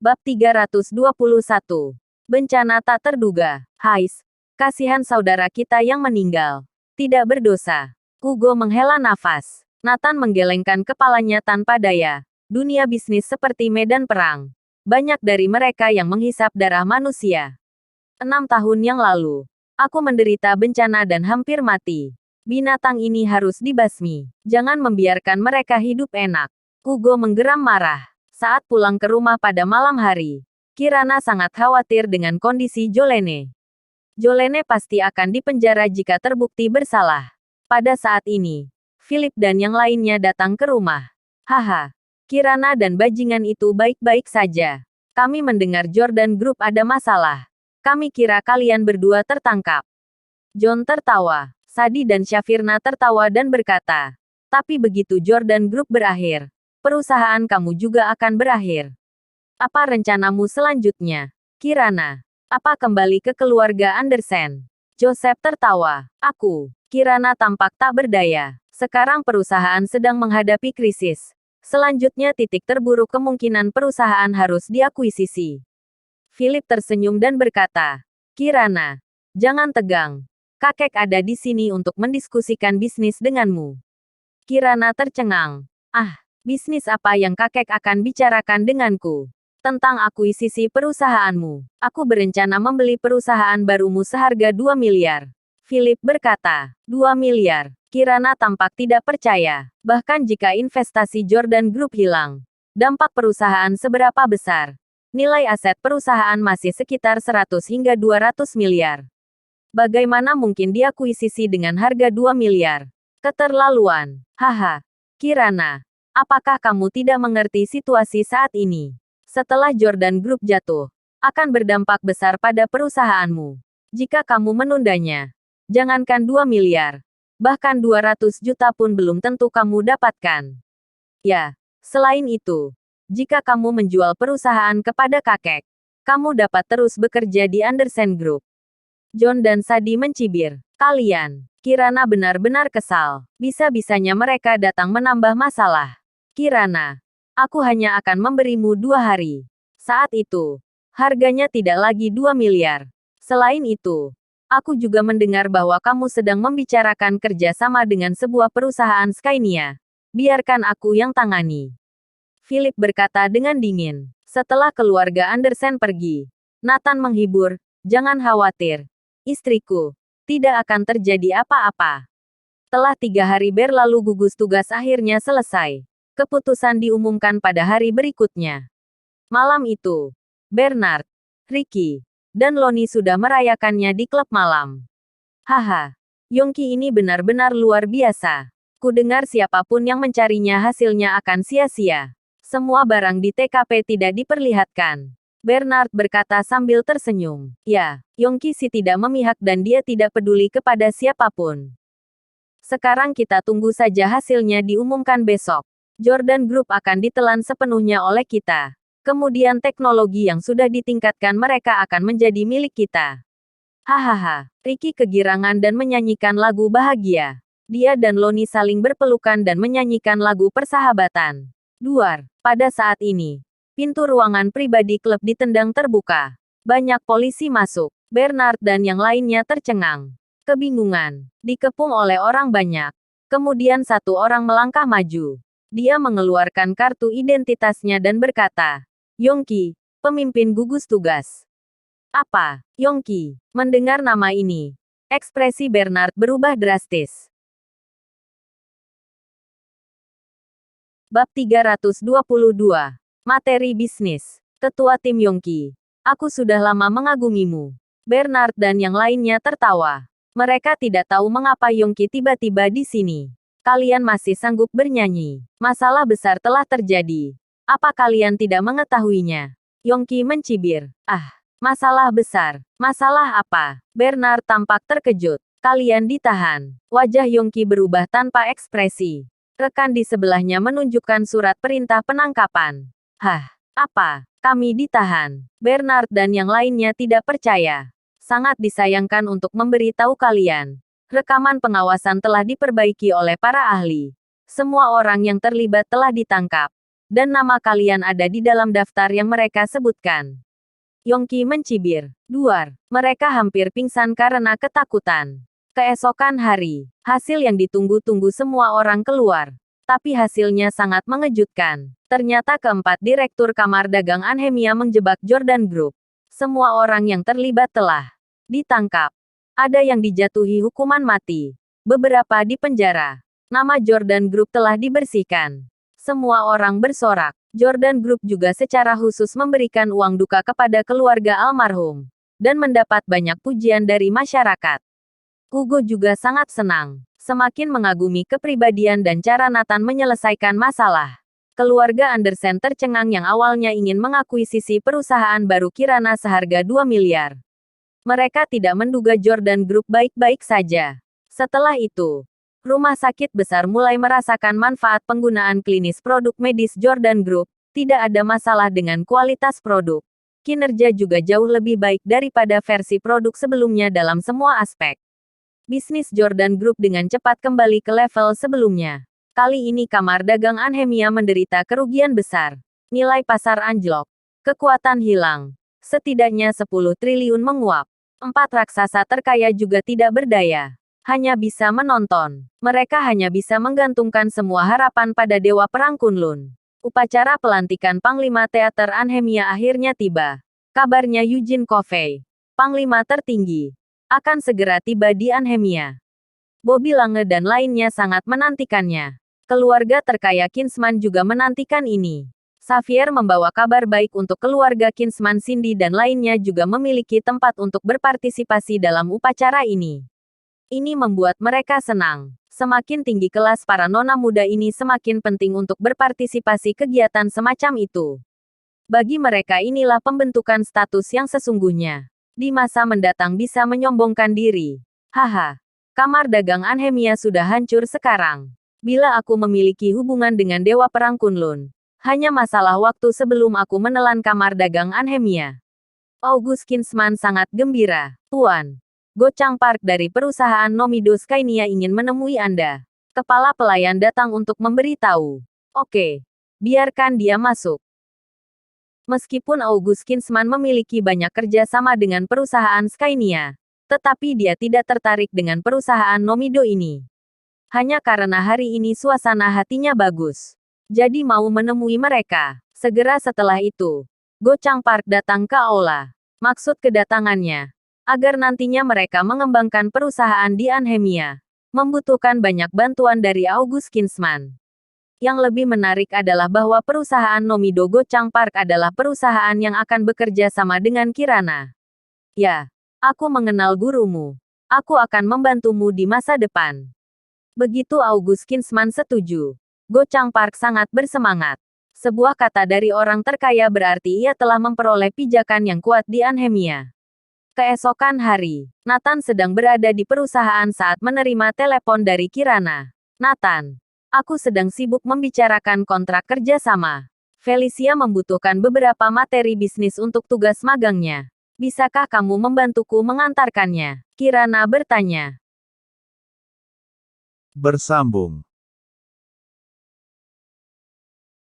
Bab 321. Bencana tak terduga. Hais, kasihan saudara kita yang meninggal. Tidak berdosa. Hugo menghela nafas. Nathan menggelengkan kepalanya tanpa daya. Dunia bisnis seperti medan perang. Banyak dari mereka yang menghisap darah manusia. 6 tahun yang lalu, aku menderita bencana dan hampir mati. Binatang ini harus dibasmi. Jangan membiarkan mereka hidup enak. Hugo menggeram marah. Saat pulang ke rumah pada malam hari, Kirana sangat khawatir dengan kondisi Jolene. Jolene pasti akan dipenjara jika terbukti bersalah. Pada saat ini, Philip dan yang lainnya datang ke rumah. Haha, Kirana dan bajingan itu baik-baik saja. Kami mendengar Jordan Group ada masalah. Kami kira kalian berdua tertangkap. John tertawa. Sadi dan Shafirna tertawa dan berkata, tapi begitu Jordan Group berakhir, perusahaan kamu juga akan berakhir. Apa rencanamu selanjutnya, Kirana? Apa kembali ke keluarga Andersen? Joseph tertawa. Kirana tampak tak berdaya. Sekarang perusahaan sedang menghadapi krisis. Selanjutnya titik terburuk kemungkinan perusahaan harus diakuisisi. Philip tersenyum dan berkata, Kirana, jangan tegang. Kakek ada di sini untuk mendiskusikan bisnis denganmu. Kirana tercengang. Bisnis apa yang kakek akan bicarakan denganku? Tentang akuisisi perusahaanmu. Aku berencana membeli perusahaan barumu seharga 2 miliar. Philip berkata, 2 miliar. Kirana tampak tidak percaya. Bahkan jika investasi Jordan Group hilang, dampak perusahaan seberapa besar? Nilai aset perusahaan masih sekitar 100 hingga 200 miliar. Bagaimana mungkin diakuisisi dengan harga 2 miliar? Keterlaluan. Haha. Kirana, apakah kamu tidak mengerti situasi saat ini? Setelah Jordan Group jatuh, akan berdampak besar pada perusahaanmu. Jika kamu menundanya, jangankan 2 miliar, bahkan 200 juta pun belum tentu kamu dapatkan. Ya, selain itu, jika kamu menjual perusahaan kepada kakek, kamu dapat terus bekerja di Andersen Group. John dan Sadi mencibir. Kalian, Kirana benar-benar kesal. Bisa-bisanya mereka datang menambah masalah. Kirana, aku hanya akan memberimu 2 hari. Saat itu, harganya tidak lagi 2 miliar. Selain itu, aku juga mendengar bahwa kamu sedang membicarakan kerjasama dengan sebuah perusahaan Skynia. Biarkan aku yang tangani. Philip berkata dengan dingin. Setelah keluarga Andersen pergi, Nathan menghibur, jangan khawatir. Istriku, tidak akan terjadi apa-apa. Telah 3 hari berlalu gugus tugas akhirnya selesai. Keputusan diumumkan pada hari berikutnya. Malam itu, Bernard, Ricky, dan Lonnie sudah merayakannya di klub malam. Haha, Yongki ini benar-benar luar biasa. Ku dengar siapapun yang mencarinya hasilnya akan sia-sia. Semua barang di TKP tidak diperlihatkan. Bernard berkata sambil tersenyum. Ya, Yongki sih tidak memihak dan dia tidak peduli kepada siapapun. Sekarang kita tunggu saja hasilnya diumumkan besok. Jordan Group akan ditelan sepenuhnya oleh kita. Kemudian teknologi yang sudah ditingkatkan mereka akan menjadi milik kita. Hahaha, Ricky kegirangan dan menyanyikan lagu bahagia. Dia dan Lonnie saling berpelukan dan menyanyikan lagu persahabatan. Duar, pada saat ini, pintu ruangan pribadi klub ditendang terbuka. Banyak polisi masuk. Bernard dan yang lainnya tercengang. Kebingungan, dikepung oleh orang banyak. Kemudian satu orang melangkah maju. Dia mengeluarkan kartu identitasnya dan berkata, Yongki, pemimpin gugus tugas. Apa, Yongki? Mendengar nama ini, ekspresi Bernard berubah drastis. Bab 322. Materi bisnis. Ketua tim Yongki. Aku sudah lama mengagumimu. Bernard dan yang lainnya tertawa. Mereka tidak tahu mengapa Yongki tiba-tiba di sini. Kalian masih sanggup bernyanyi. Masalah besar telah terjadi. Apa kalian tidak mengetahuinya? Yongki mencibir. Masalah besar. Masalah apa? Bernard tampak terkejut. Kalian ditahan. Wajah Yongki berubah tanpa ekspresi. Rekan di sebelahnya menunjukkan surat perintah penangkapan. Apa? Kami ditahan. Bernard dan yang lainnya tidak percaya. Sangat disayangkan untuk memberitahu kalian. Rekaman pengawasan telah diperbaiki oleh para ahli. Semua orang yang terlibat telah ditangkap. Dan nama kalian ada di dalam daftar yang mereka sebutkan. Yongki mencibir. Duar. Mereka hampir pingsan karena ketakutan. Keesokan hari, hasil yang ditunggu-tunggu semua orang keluar. Tapi hasilnya sangat mengejutkan. Ternyata keempat direktur kamar dagang Anhemia menjebak Jordan Group. Semua orang yang terlibat telah ditangkap. Ada yang dijatuhi hukuman mati. Beberapa di penjara. Nama Jordan Group telah dibersihkan. Semua orang bersorak. Jordan Group juga secara khusus memberikan uang duka kepada keluarga almarhum. Dan mendapat banyak pujian dari masyarakat. Hugo juga sangat senang. Semakin mengagumi kepribadian dan cara Nathan menyelesaikan masalah. Keluarga Andersen tercengang yang awalnya ingin mengakuisisi perusahaan baru Kirana seharga 2 miliar. Mereka tidak menduga Jordan Group baik-baik saja. Setelah itu, rumah sakit besar mulai merasakan manfaat penggunaan klinis produk medis Jordan Group. Tidak ada masalah dengan kualitas produk. Kinerja juga jauh lebih baik daripada versi produk sebelumnya dalam semua aspek. Bisnis Jordan Group dengan cepat kembali ke level sebelumnya. Kali ini kamar dagang Anhemia menderita kerugian besar. Nilai pasar anjlok. Kekuatan hilang. Setidaknya 10 triliun menguap. 4 raksasa terkaya juga tidak berdaya. Hanya bisa menonton. Mereka hanya bisa menggantungkan semua harapan pada Dewa Perang Kunlun. Upacara pelantikan Panglima Teater Anhemia akhirnya tiba. Kabarnya Eugene Covey, Panglima tertinggi, akan segera tiba di Anhemia. Bobby Lange dan lainnya sangat menantikannya. Keluarga terkaya Kinsman juga menantikan ini. Xavier membawa kabar baik untuk keluarga Kinsman. Cindy dan lainnya juga memiliki tempat untuk berpartisipasi dalam upacara ini. Ini membuat mereka senang. Semakin tinggi kelas para nona muda ini semakin penting untuk berpartisipasi kegiatan semacam itu. Bagi mereka inilah pembentukan status yang sesungguhnya. Di masa mendatang bisa menyombongkan diri. Haha. Kamar dagang Anhemia sudah hancur sekarang. Bila aku memiliki hubungan dengan Dewa Perang Kunlun, hanya masalah waktu sebelum aku menelan kamar dagang Anhemia. August Kinsman sangat gembira. Tuan Go Chang Park dari perusahaan Nomido Skynia ingin menemui Anda. Kepala pelayan datang untuk memberitahu. Oke. Biarkan dia masuk. Meskipun August Kinsman memiliki banyak kerja sama dengan perusahaan Skynia, tetapi dia tidak tertarik dengan perusahaan Nomido ini. Hanya karena hari ini suasana hatinya bagus. Jadi mau menemui mereka. Segera setelah itu, Go Chang Park datang ke aula. Maksud kedatangannya, agar nantinya mereka mengembangkan perusahaan di Anhemia, membutuhkan banyak bantuan dari August Kinsman. Yang lebih menarik adalah bahwa perusahaan Nomido Go Chang Park adalah perusahaan yang akan bekerja sama dengan Kirana. Ya, aku mengenal gurumu. Aku akan membantumu di masa depan. Begitu August Kinsman setuju, Go Chang Park sangat bersemangat. Sebuah kata dari orang terkaya berarti ia telah memperoleh pijakan yang kuat di Anhemia. Keesokan hari, Nathan sedang berada di perusahaan saat menerima telepon dari Kirana. Nathan, aku sedang sibuk membicarakan kontrak kerja sama. Felicia membutuhkan beberapa materi bisnis untuk tugas magangnya. Bisakah kamu membantuku mengantarkannya? Kirana bertanya. Bersambung.